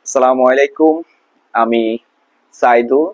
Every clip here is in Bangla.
আসসালামু আলাইকুম। আমি সাইদুল।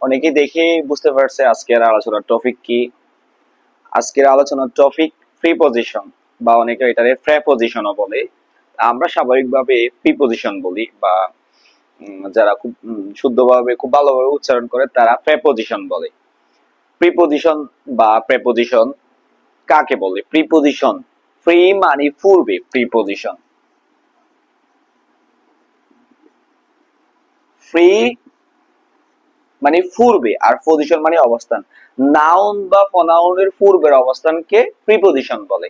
অনেকেই দেখে বুঝতে পারছে আজকের আলোচনার টপিক কি। আজকের আলোচনার টপিক প্রিপজিশন, বা অনেকে এটারে প্রেপজিশনও বলে। আমরা স্বাভাবিকভাবে প্রিপজিশন বলি, বা যারা খুব শুদ্ধভাবে খুব ভালোভাবে উচ্চারণ করে তারা প্রেপজিশন বলে। প্রিপজিশন বা প্রেপজিশন কাকে বলে? প্রিপজিশন, প্রি মানে পূর্বে, প্রিপজিশন প্রি মানে পূর্বে, আর পজিশন মানে অবস্থান। নাউন বা প্রনাউনের পূর্বের অবস্থানকে প্রিপজিশন বলে।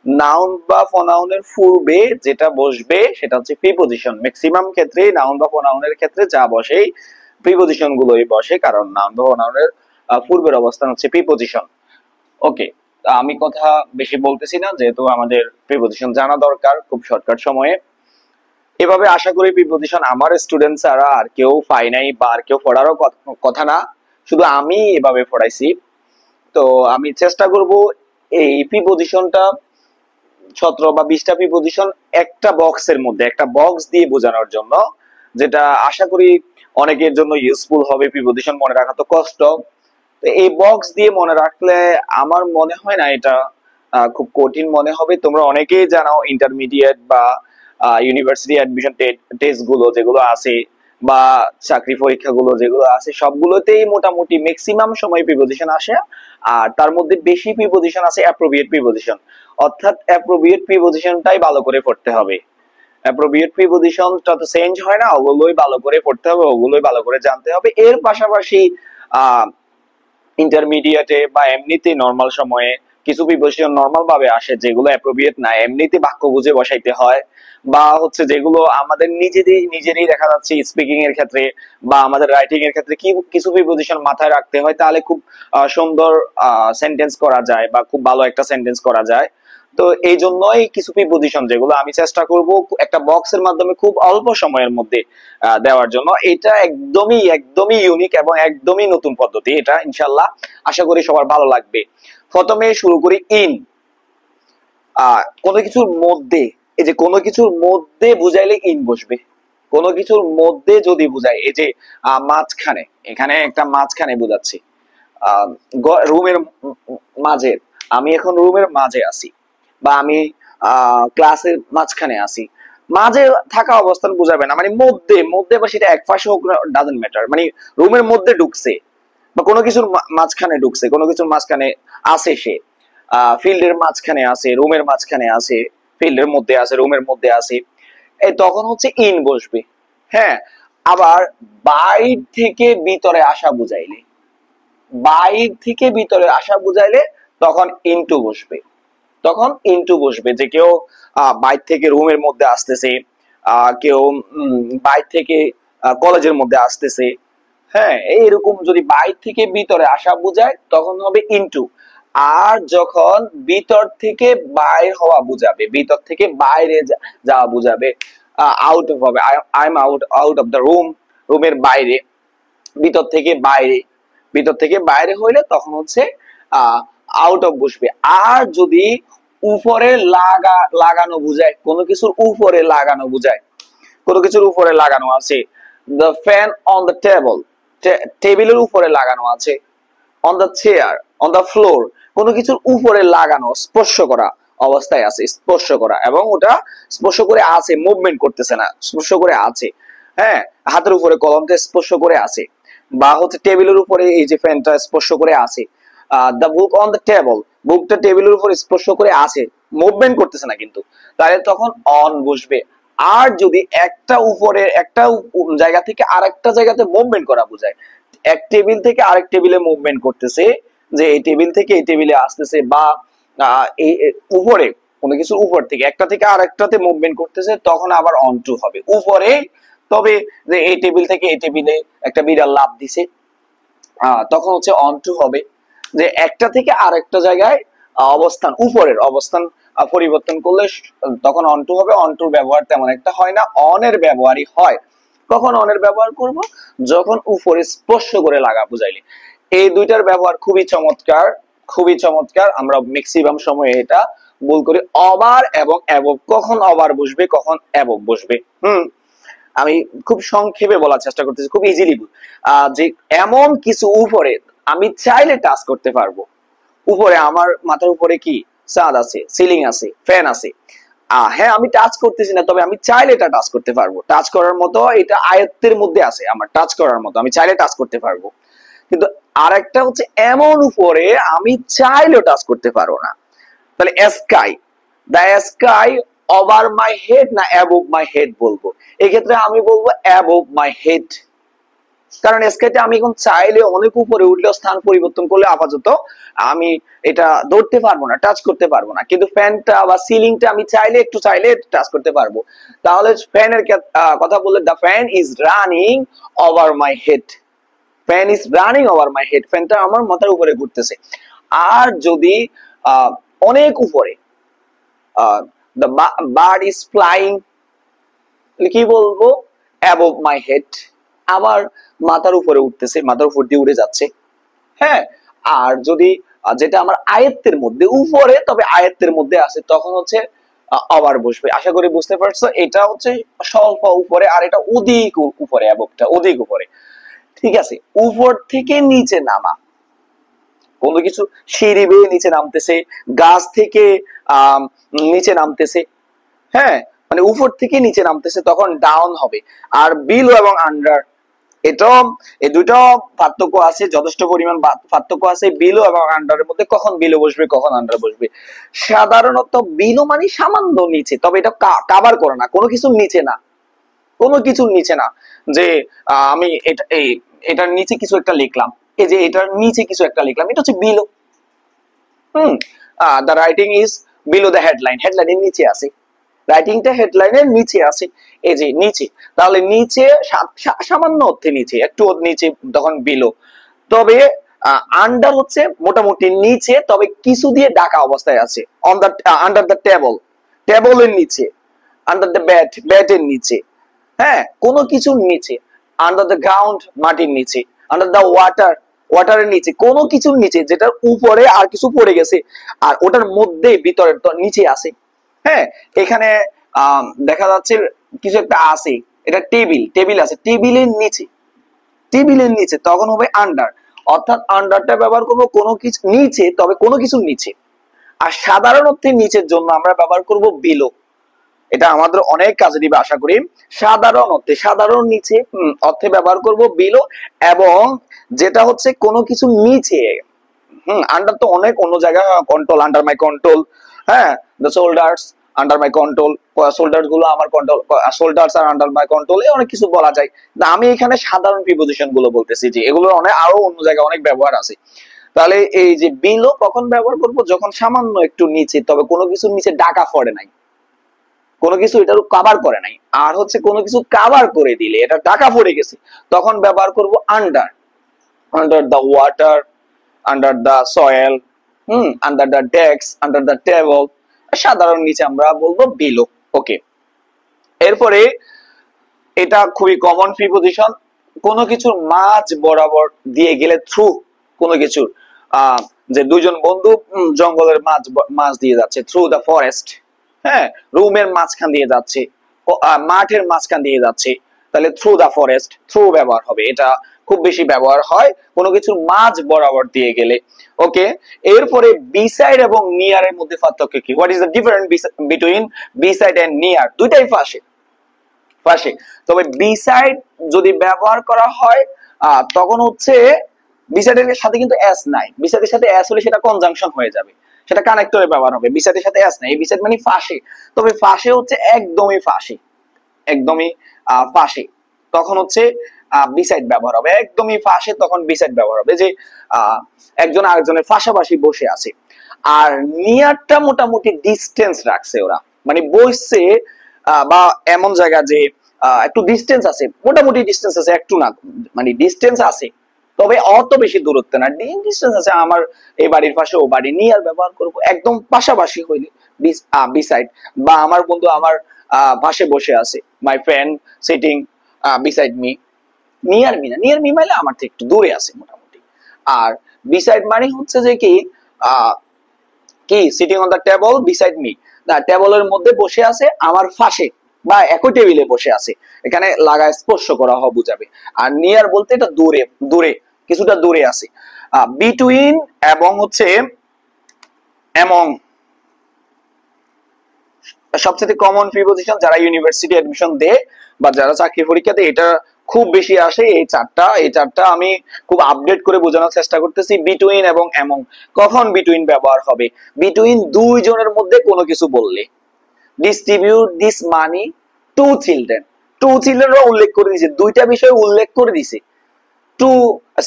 নাউন বা প্রনাউনের পূর্বে যেটা বসবে সেটা হচ্ছে প্রিপজিশন। ম্যাক্সিমাম ক্ষেত্রে নাউন বা প্রনাউনের ক্ষেত্রে যা বসে প্রিপজিশন গুলোই বসে, কারণ নাউন বা প্রনাউনের পূর্বের অবস্থান হচ্ছে প্রিপজিশন। ওকে, আমি কথা বেশি বলতেছি না, যেহেতু আমাদের প্রিপজিশন জানা দরকার খুব শর্টকাট সময়ে। এভাবে আশা করি প্রিপজিশন আমার স্টুডেন্ট ছাড়া আর কেউ পাই নাই, বা আর কেউ পড়ারও কথা না, শুধু আমি এভাবে পড়াইছি। তো আমি চেষ্টা করব এই প্রিপজিশনটা 17 বা 20টা প্রিপজিশন একটা বক্সের মধ্যে, একটা বক্স দিয়ে বোঝানোর জন্য, যেটা আশা করি অনেকের জন্য ইউজফুল হবে। প্রিপজিশন মনে রাখা তো কষ্ট, তো এই বক্স দিয়ে মনে রাখলে আমার মনে হয় না এটা খুব কঠিন মনে হবে। তোমরা অনেকেই জানো ইন্টারমিডিয়েট বা ইউনিভার্সিটি অ্যাডমিশন টেস্ট গুলো যেগুলো আছে, বা চাকরি পরীক্ষাগুলো যেগুলো আছে, সবগুলোতেই মোটামুটি ম্যাক্সিমাম সময় প্রিপজিশন আসে। আর তার মধ্যে বেশি প্রিপজিশন আছে অ্যাপ্রোপ্রিয়েট প্রিপজিশন, অর্থাৎ অ্যাপ্রোপ্রিয়েট প্রিপজিশনটাই ভালো করে পড়তে হবে। অ্যাপ্রোপ্রিয়েট প্রিপজিশনটা তো চেঞ্জ হয় না, ওগুলোই ভালো করে পড়তে হবে, ওগুলোই ভালো করে জানতে হবে। এর পাশাপাশি আহ ইন্টারমিডিয়েটে বা এমনিতে নর্মাল সময়ে কিছু প্রিপজিশন নর্মাল ভাবে আসে, যেগুলো অ্যাপ্রোপ্রিয়েট না, এমনিতে বাক্য বুঝে বসাইতে হয়, বা হচ্ছে যেগুলো আমাদের নিজেরই দেখা যাচ্ছে স্পিকিং এর ক্ষেত্রে বা আমাদের রাইটিং এর ক্ষেত্রে কি কিছু প্রিপজিশন মাথায় রাখতে হয়, তাহলে খুব সুন্দর সেন্টেন্স করা যায়, বা খুব ভালো একটা সেন্টেন্স করা যায়। তো এই জন্যই কিছু প্রিপজিশন যেগুলো আমি চেষ্টা করব একটা বক্সের মাধ্যমে খুব অল্প সময়ের মধ্যে দেওয়ার জন্য। এটা একদমই একদমই ইউনিক এবং একদমই নতুন পদ্ধতি, এটা ইনশাল্লাহ আশা করি সবার ভালো লাগবে। প্রথমে শুরু করি ইন। কোনো কিছুর মধ্যে, এই যে কোনো কিছুর মধ্যে বুঝাইলে ইন বসবে। কোনো কিছুর মধ্যে যদি বুঝাই, এই যে মাঝখানে, এখানে একটা মাঝখানে বুঝাচ্ছি, রুমের মাঝে, আমি এখন রুমের মাঝে আছি, বা আমি ক্লাসের মাঝখানে আছি। মাঝে থাকা অবস্থান বুঝাবে না, মানে মধ্যে মধ্যে, বা সেটা এক পাশে হোক, ডাজন্ট ম্যাটার, মানে রুমের মধ্যে ঢুকছে, বা কোনো কিছুর মাঝখানে ঢুকছে, কোনো কিছুর মাঝখানে আছে সে, ফিল্ডের মাঝখানে আছে, রুমের মাঝখানে আছে, ফিল্ডের মধ্যে আছে, রুমের মধ্যে আছে, এই তখন হচ্ছে ইন বসবে। হ্যাঁ, আবার বাইর থেকে ভিতরে আসা বুঝাইলে, বাইর থেকে ভিতরে আসা বুঝাইলে তখন ইনটু বসবে। তখন ইনটু বসবে, যে কেউ বাইর থেকে রুমের মধ্যে আসতেছে, কেউ বাইর থেকে কলেজের মধ্যে আসতেছে। হ্যাঁ, এইরকম যদি বাইর থেকে ভিতরে আসা বুঝায় তখন হবে ইনটু। আর যখন ভিতর থেকে বাইর হওয়া বুঝাবে, ভিতর থেকে বাইরে যাওয়া বুঝাবে, আউট হবে, I am out out of the room, রুমের বাইরে, ভিতর থেকে বাইরে, ভিতর থেকে বাইরে হইলে তখন হচ্ছে আউট অফ বসবে। আর যদি উপরে লাগানো বুঝায়, কোনো কিছুর উপরে লাগানো বুঝায়, কোনো কিছুর উপরে লাগানো আছে, the fan on the table, টেবিলের উপরে লাগানো আছে, on the chair, on the floor, কোনো কিছুর উপরে লাগানো, স্পর্শ করা অবস্থায় আছে, স্পর্শ করা, এবং ওটা স্পর্শ করে আছে, মুভমেন্ট করতেছে না, স্পর্শ করে আছে। হ্যাঁ, হাতের উপরে কলমটা স্পর্শ করে আছে, বা হচ্ছে টেবিলের উপরে এই যে ফ্যানটা স্পর্শ করে আছে। The book on the table, বুকটা টেবিলের উপর স্পর্শ করে আছে, মুভমেন্ট করতেছে না কিন্তু, তাহলে তখন অন বসবে। আর যদি একটা উপরে একটা জায়গা থেকে আরেকটা জায়গাতে মুভমেন্ট করা বোঝায়, এক টেবিল থেকে আরেক টেবিলে মুভমেন্ট করতেছে, যে এই টেবিল থেকে এই টেবিলে আসতেছে, বা এই উপরে কোনো কিছুর উপর থেকে একটা থেকে আরেকটাতে মুভমেন্ট করতেছে, তখন আবার অন টু হবে উপরে। তবে যে এই টেবিল থেকে এই টেবিলে একটা বিড়াল লাফ দিছে, তখন হচ্ছে অন টু হবে। যে একটা থেকে আরেকটা জায়গায় অবস্থান, উপরের অবস্থান পরিবর্তন করলে তখন অন টু হবে। অন টুর ব্যবহার তেমন একটা হয় না, অনের ব্যবহারই হয়। কখন অনের ব্যবহার করব? যখন উপরে স্পর্শ করে লাগা বুঝাইলে। এই দুইটার ব্যবহার খুবই চমৎকার, খুবই চমৎকার, আমরা ম্যাক্সিমাম সময়ে এটা ভুল করি, ওভার এবং অ্যাবভ। কখন ওভার বসবে কখন অ্যাবভ বসবে, আমি খুব সংক্ষেপে বলার চেষ্টা করতেছি, খুব ইজিলি। যে এমন কিছু উপরে আমি চাইলে টাচ করতে পারবো। উপরে আমার মাথার উপরে কি ছাদ আছে, সিলিং আছে, ফ্যান আছে, হ্যাঁ আমি টাচ করতেছি না, তবে আমি চাইলে এটা টাচ করতে পারবো। টাচ করার মতো এটা আয়ত্তের মধ্যে আছে, আমার টাচ করার মতো, আমি চাইলে টাচ করতে পারবো। কিন্তু আরেকটা হচ্ছে এমন উপরে আমি চাইলেও টাচ করতে পারবো না। তাহলে sky, the sky over my head না অ্যাবভ মাই হেড বলবো? এক্ষেত্রে আমি বলবো অ্যাবভ মাই হেড। কারণ স্কাইতে আমি এখন চাইলে অনেক উপরে উঠলেও স্থান পরিবর্তন করলে আপাতত আমি এটা ধরতে পারবো না, টাচ করতে পারবো না। কিন্তু ফ্যানটা বা সিলিংটা আমি চাইলে একটু চাইলে টাচ করতে পারবো। তাহলে ফ্যানের কথা বললে the fan is running over my head. Fan is running over my head, ফ্যানটা আমার মাথার উপরে ঘুরতেছে। আর যদি অনেক উপরে দ্য বার্ড ইজ ফ্লাইং, কি বলবো? অ্যাবভ মাই হেড, আমার মাথার উপরে উঠতেছে, মাথার উপর দিয়ে উড়ে যাচ্ছে। হ্যাঁ, আর যদি যেটা আমার আয়ত্তের মধ্যে উপরে, তবে আয়ত্তের মধ্যে আছে, তখন হচ্ছে ওভার বসবে। আশা করি বুঝতে পারছো। এটা হচ্ছে স্বল্প উপরে, আর এটা অধিক উপরে, অ্যাবভটা অধিক উপরে। ঠিক আছে, উপর থেকে নিচে নামা, কোনো কিছু সিঁড়ি বেয়ে নিচে নামতেছে, গাছ থেকে নিচে নামতেছে, হ্যাঁ মানে উপর থেকে নিচে নামতেছে, তখন ডাউন হবে। আর বিলো এবং আন্ডার, এটা এই দুটো পার্থক্য আছে, যথেষ্ট পরিমাণ পার্থক্য আছে বিলো এবং আন্ডারের মধ্যে। কখন বিলো বসবে কখন আন্ডার বসবে? সাধারণত বিলো মানে সামান্য নিচে, তবে এটা কাভার করে না, কোনো কিছুর নিচে না, কোনো কিছুর নিচে না। যে আমি এটা এটার নিচে কিছু একটা লিখলাম, এই যে এটার নিচে কিছু একটা লিখলাম, এটা হচ্ছে below. The writing is below the headline, হেডলাইনের নিচে আছে, রাইটিংটা হেডলাইনের নিচে আছে, এই যে নিচে। তাহলে নিচে সামান্য অর্থে নিচে, একটু নিচে, তখন বিলো। তবে আন্ডার হচ্ছে মোটামুটি নিচে, তবে কিছু দিয়ে ঢাকা অবস্থায় আছে। On the under the table, টেবলের নিচে। আন্ডার দ্য ব্যাট, ব্যাটের নিচে। হ্যাঁ, কোনো কিছুর নিচে। আন্ডার দ্য গ্রাউন্ড, মাটির নিচে। আন্ডার দ্য ওয়াটার, ওয়াটারের নিচে, কোনো কিছুর নিচে, যেটার উপরে আর কিছু পড়ে গেছে আর ওটার মধ্যে ভিতরের তো নিচে আছে। হ্যাঁ, এখানে দেখা যাচ্ছে কিছু একটা আছে, এটা টেবিল, টেবিল আছে, টেবিলের নিচে, টেবিলের নিচে, তখন হবে আন্ডার। অর্থাৎ আন্ডারটা ব্যবহার করবো কোনো কিছু নিচে, তবে কোনো কিছুর নিচে। আর সাধারণ অর্থে নিচের জন্য আমরা ব্যবহার করব বিলো। এটা আমাদের অনেক কাজে দিবে আশা করি। সাধারণ অর্থে, সাধারণ নিচে অর্থে ব্যবহার করব বিলো। এবং যেটা হচ্ছে কোনো কিছু নিচে, আন্ডার তো অনেক অন্য জায়গায়, কন্ট্রোল, আন্ডার মাই কন্ট্রোল। হ্যাঁ, the shoulders under my control, shoulders গুলো আমার কন্ট্রোল, শোল্ডার্স আর আন্ডার মাই কন্ট্রোল, অনেক কিছু বলা যায়। আমি এখানে সাধারণ প্রিপজিশন গুলো বলতেছি, যে এগুলো অনেক আরো অন্য জায়গায় অনেক ব্যবহার আছে। তাহলে এই যে বিলো কখন ব্যবহার করব? যখন সামান্য একটু নিচে, তবে কোনো কিছুর নিচে ঢাকা পড়ে নাই, কোনো কিছু এটার কাভার করে নাই। আর হচ্ছে কোনো কিছু কাভার করে দিলে, এটা ঢাকা পড়ে গেছে, তখন ব্যবহার করব under. Under the water, under the soil, under the desk, under the table. সাধারণ নিচে আমরা বলবো বিলো। ওকে, এরপরে এটা খুবই কমন প্রিপজিশন, কোনো কিছুর মাঝ বরাবর দিয়ে গেলে, থ্রু কোনো কিছুর, যে দুইজন বন্ধু জঙ্গলের মাঝ দিয়ে যাচ্ছে, থ্রু দ্য ফরেস্ট। হ্যাঁ, রুমের মাঝখান দিয়ে যাচ্ছে, মাঠের মাঝখান দিয়ে যাচ্ছে, তাহলে থ্রু দ্য ফরেস্ট, থ্রু ব্যবহার হবে। এটা খুব বেশি ব্যবহার হয় কোনো কিছুর মাঝ বরাবর দিয়ে গেলে। ওকে, এরপরে বিসাইড এবং নিয়ারের মধ্যে পার্থক্য কি? What is the difference between beside and near? দুইটাই পাশে, পাশে। তবে বিসাইড যদি ব্যবহার করা হয় তখন হচ্ছে বিসাইডের সাথে কিন্তু এস নাই, বিসাইডের সাথে এস হলে সেটা কনজাংশন হয়ে যাবে, সেটা কানেক্টরে ব্যবহার হবে। বিসাইডের সাথে এস নাই, এই বিসাইড মানে পাশে। তবে পাশে হচ্ছে একদমই পাশে, একদমই পাশে, তখন হচ্ছে বিসাইড ব্যবহার হবে। একদমই পাশে, তখন বিসাইড ব্যবহার হবে। যে একজন আরেকজনের পাশাপাশি বসে আছে। আর নিয়ারটা মোটামুটি ডিস্টেন্স রাখছে ওরা, মানে বসছে বা এমন জায়গা যে একটু ডিস্টেন্স আছে, মোটামুটি ডিস্টেন্স আছে, একটু না, মানে ডিস্টেন্স আছে, তবে অত বেশি দূরত্ব না, ডিস্টেন্স আছে। আমার এই বাড়ির পাশে ও বাড়ি, নিয়ার ব্যবহার করব একদম পাশাপাশি হইলে বিসাইড। বা আমার বন্ধু আমার পাশে বসে আছে, my friend sitting beside me. Near me না, নিয়ার মি মানে আমার থেকে একটু দূরে আছে মোটামুটি। আর বিসাইড মানে হচ্ছে যে কি কি sitting on the table beside me, না টেবলের মধ্যে বসে আছে আমার পাশে বা একই টেবিলে বসে আছে, এখানে লাগায় স্পর্শ করা হয় বুঝাবে। আর নিয়ার বলতে এটা দূরে, দূরে কিছুটা দূরে আছে। বিটুইন এবং হচ্ছে এমং, সবচেয়ে কমন প্রিপজিশন যারা ইউনিভার্সিটি এডমিশন দেয় বা যারা চাকরি পরীক্ষা দেয় এটা খুব বেশি আসে। এই চারটা আমি খুব আপডেট করে বোঝানোর চেষ্টা করতেছি। বিটুইন এবং এমং, কখন বিটুইন ব্যবহার হবে? বিটুইন দুইজনের মধ্যে কোনো কিছু বললে। Distribute this money to children, to চিলড্রেনও উল্লেখ করে দিয়েছে, দুইটা বিষয় উল্লেখ করে দিছে। টু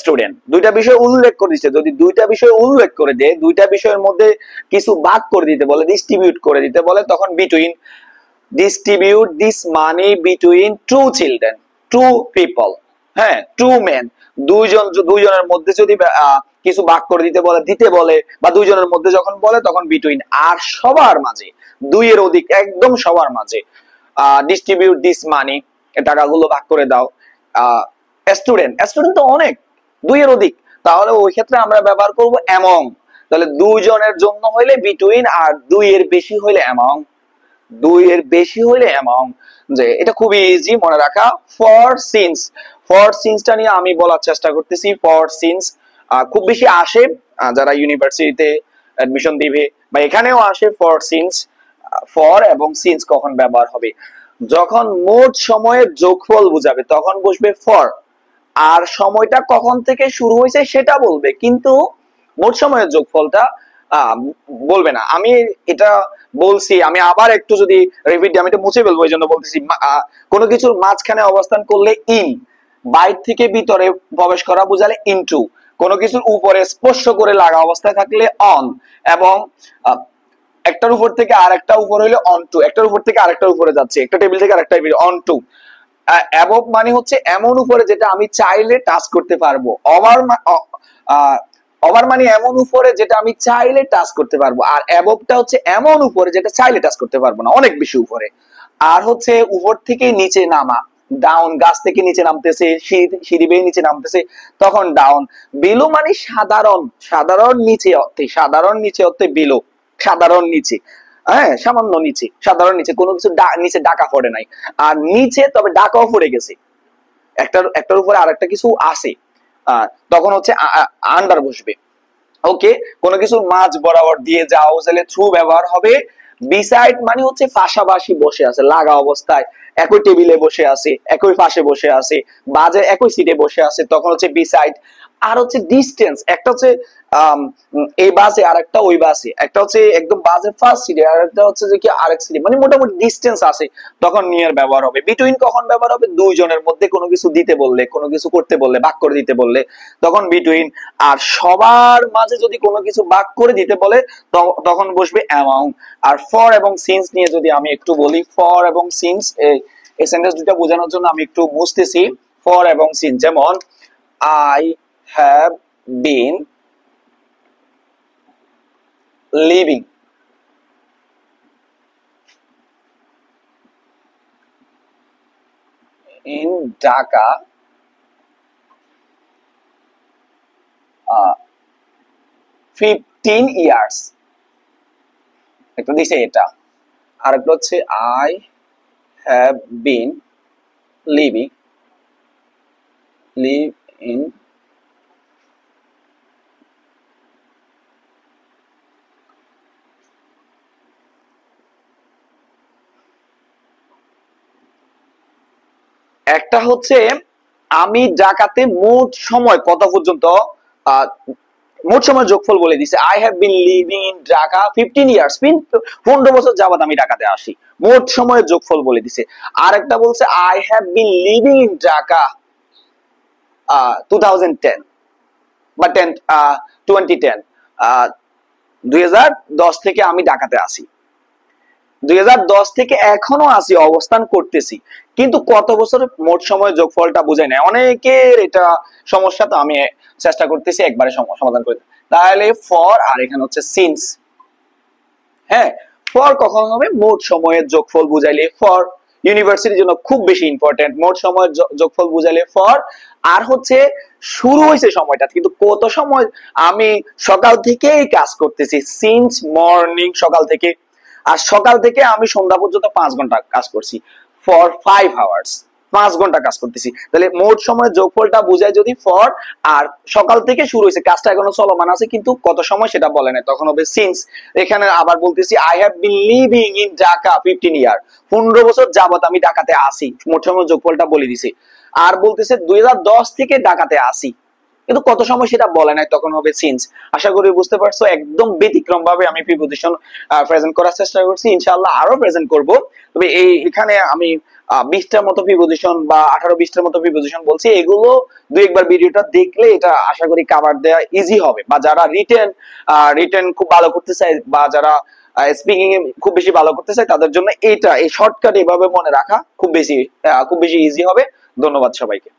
স্টুডেন্ট, দুইটা বিষয় উল্লেখ করে দিচ্ছে। যদি দুইটা বিষয় উল্লেখ করে দেয়, দুইটা বিষয়ের মধ্যে কিছু ভাগ করে দিতে বলে, ডিস্ট্রিবিউট করে দিতে বলে, তখন between. Distribute this money between two children, two people, হ্যাঁ টু মেন, দুইজনের মধ্যে যদি কিছু ভাগ করে দিতে বলে বা দুইজনের মধ্যে যখন বলে তখন বিটুইন। আর সবার মাঝে, দুইয়ের অধিক, একদম সবার মাঝে। ডিস্ট্রিবিউট দিস মানি, টাকাগুলো ভাগ করে দাও। স্টুডেন্ট, স্টুডেন্ট তো অনেক, দুইয়ের অধিক, তাহলে ওই ক্ষেত্রে আমরা ব্যবহার করব অ্যামং। তাহলে দুইজনের জন্য হইলে বিটুইন, আর দুইয়ের বেশি হইলে অ্যামং, দুইয়ের বেশি হইলে অ্যামং। যে এটা খুবই ইজি মনে রাখা। ফর সিন্স, ফর সিন্সটা নিয়ে আমি বলার চেষ্টা করতেছি। ফর সিন্স খুব বেশি আসে যারা ইউনিভার্সিটিতে অ্যাডমিশন দিবে বা এখানেও আসে ফর সিন্স। ফর এবং সিন্স কখন ব্যবহার হবে? যখন মোট সময়ের যোগফল বুঝাবে তখন বসবে ফর, আর সময়টা কখন থেকে শুরু হয়েছে সেটা বলবে, কিন্তু মোট সময়ের যোগফলটা বলবে না। আমি এটা বলছি, আমি আবার একটু যদি রিপিট দিই, আমি এটা মুছে ফেলবো, এই জন্য বলতেছি। কোনো কিছুর মাঝখানে অবস্থান করলে ইন, বাইরে থেকে ভিতরে প্রবেশ করা বুঝালে ইনটু, কোনো কিছুর উপরে স্পর্শ করে লাগা অবস্থায় থাকলে অন, এবং একটার উপর থেকে আরেকটা উপর হইলে অন টু, একটার উপর থেকে আরেকটা উপরে যাচ্ছে, একটা টেবিল থেকে আরেকটা টেবিল, অন টু। অ্যাবভ মানে হচ্ছে এমন উপরে যেটা আমি চাইলে টাচ করতে পারবো। ওভার মানে এমন উপরে যেটা আমি চাইলে টাচ করতে পারবো, আর অ্যাবভটা হচ্ছে এমন উপরে যেটা চাইলে টাচ করতে পারবো না, অনেক বেশি উপরে। আর হচ্ছে উপর থেকে নিচে নামা, ডাউন, গাছ থেকে নিচে নামতেছে, সিঁড়ি বেয়ে নিচে নামতেছে, তখন ডাউন। বিলো মানে সাধারণ, সাধারণ নিচে অর্থে, সাধারণ নিচে অর্থে বিলো, সাধারণ নিচে, হ্যাঁ সামান্য নিচে, সাধারণ নিচে, কোনো কিছু নিচে ডাকা পড়ে নাই। আর নিচে তবে ডাকাও পড়ে গেছে, একটার উপরে আরেকটা কিছু আছে, তখন হচ্ছে আন্ডার বসবে। ওকে, কোনো কিছু মাঝ বরাবর দিয়ে যাও তাহলে থ্রু ব্যবহার হবে। বিসাইড মানে হচ্ছে পাশাপাশি বসে আছে, লাগা অবস্থায়, একই টেবিলে বসে আছে, একই পাশে বসে আছে, বাজে একই সিটে বসে আছে, তখন হচ্ছে বিসাইড। আর হচ্ছে ডিস্টেন্স, একটা হচ্ছে এই বাসে আর একটা ওই বাসে, একটা হচ্ছে একদম বাসের ফার্স্ট সিটে আর একটা হচ্ছে যে কি আরেক সিটে, মানে মোটামুটি ডিস্টেন্স আছে, তখন নিয়ার ব্যবহার হবে। বিটুইন কখন ব্যবহার হবে? দুইজনের মধ্যে কোনো কিছু দিতে বললে, কোনো কিছু করতে বললে, ভাগ করে দিতে বললে, তখন বিটুইন। আর সবার মাঝে যদি কোনো কিছু ভাগ করে দিতে বলে তখন বসবে অ্যামাউন্ট। আর ফর এবং সিন্স নিয়ে যদি আমি একটু বলি, ফর এবং সিন্স এই সেন্টেন্স দুটো বোঝানোর জন্য আমি একটু বুঝতেছি। ফর এবং সিন্স, যেমন I have been living in Dhaka 15 years। একটা দিছে এটা, আর একটা হচ্ছে I have been living in একটা হচ্ছে আমি ঢাকাতে মোট সময় কত পর্যন্ত, মোট সময় যোগফল বলে দিছে। I have been living in Dhaka 15 years, 15 বছর যাবত আমি ঢাকাতে আসি, মোট সময়ের যোগফল বলে দিছে। আর একটা বলছে I have been living in Dhaka 2010 বা 2010, 2010 থেকে আমি ঢাকাতে আসি, 2010 থেকে এখনো আসি, অবস্থান করতেছি, কিন্তু কত বছরের মোট সময়ের যোগফলটা বুঝে নেয় অনেকের এটা সমস্যা। তো আমি চেষ্টা করতেছি একবারে সমাধান করতে। তাহলে ফর, আর এখানে হচ্ছে সিন্স। হ্যাঁ, ফর কখন হবে? মোট সময়ের যোগফল বুঝাইলে ফর। ইউনিভার্সিটির জন্য খুব বেশি ইম্পর্টেন্ট। মোট সময় যোগফল বুঝাইলে ফর, আর হচ্ছে শুরু হয়েছে সময়টা, কিন্তু কত সময়, আমি সকাল থেকেই কাজ করতেছি, সিন্স মর্নিং সকাল থেকে, আর সকাল থেকে আমি সন্ধ্যা পর্যন্ত 5 ঘন্টা কাজ করছি, ফর 5 আওয়ার্স, 5 ঘন্টা কাজ করতেছি। তাহলে মোট সময় যোগফলটা বোঝায় যদি ফর, আর সকাল থেকে শুরু হয়েছে, কাজটা এখনো চলমান আছে কিন্তু কত সময় সেটা বলে না, তখন হবে সিন্স। এখানে আবার বলতেছি I have been living in Dhaka 15 ইয়ার, 15 বছর যাবত আমি ঢাকাতে আসি, মোট সময় যোগফলটা বলে দিছি। আর বলতেছে 2010 থেকে ঢাকাতে আসি, কিন্তু কত সময় সেটা বলে নাই, তখন হবে সিন্স। আশা করি বুঝতে পারছো, একদম ব্যতিক্রম ভাবে আমি প্রিপোজিশন প্রেজেন্ট করার চেষ্টা করছি, ইনশাআল্লাহ আরো প্রেজেন্ট করব। তবে এখানে আমি 20টার মতো প্রিপোজিশন বা 18-20টার মতো প্রিপোজিশন বলছি, এগুলো দুই একবার ভিডিওটা দেখলে এটা আশা করি কভার দেওয়া ইজি হবে, বা যারা রিটেন খুব ভালো করতে চায়, বা যারা স্পিকিং এ খুব বেশি ভালো করতে চায়, তাদের জন্য এই শর্টকাট এভাবে মনে রাখা খুব বেশি ইজি হবে। ধন্যবাদ সবাইকে।